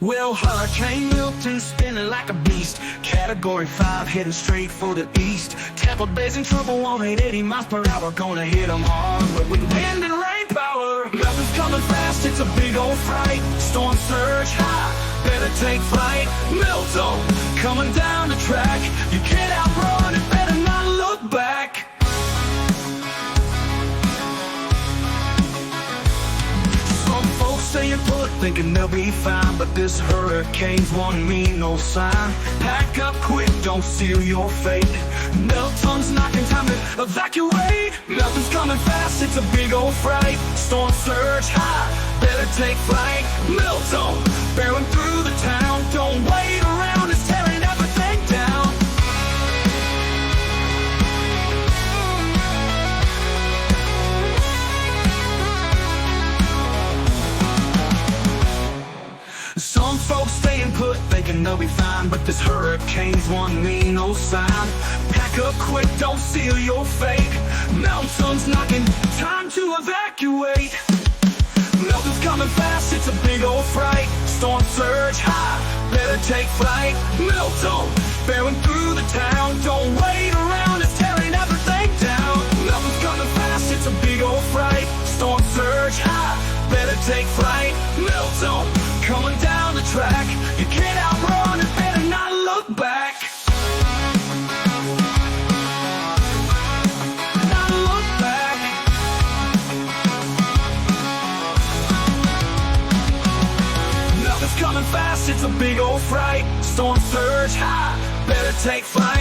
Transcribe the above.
Well, Hurricane Milton spinning like a beast. Category 5 heading straight for the east. Tampa Bay's in trouble, 180 miles per hour. Gonna hit them hard, but with wind and rain power. Milton's coming fast, it's a big old fright. Storm surge high, better take flight. Milton, coming down the track. You can't outrun it, better not look back. Staying put, thinking they'll be fine, but this hurricane's one mean old sign. Pack up quick, don't seal your fate. Milton's knocking, time to evacuate. Milton's coming fast, it's a big old fright. Storm surge high, better take flight. Milton, barreling through the town. Don't wait around, it's tearing everything down. Some folks staying put, thinking they'll be fine, but this hurricane's one mean old sign. Pack up quick, don't seal your fate. Milton's knocking, time to evacuate. Milton's coming fast, it's a big old fright. Storm surge high, better take flight. Milton, barreling through the town. Don't wait around, it's tearing everything down. Milton's coming fast, it's a big old fright. Storm surge high, better take flight. Milton, coming down the track. You can't outrun it, better not look back. Not look back. Nothing's coming fast, it's a big old fright. Storm surge high, better take flight.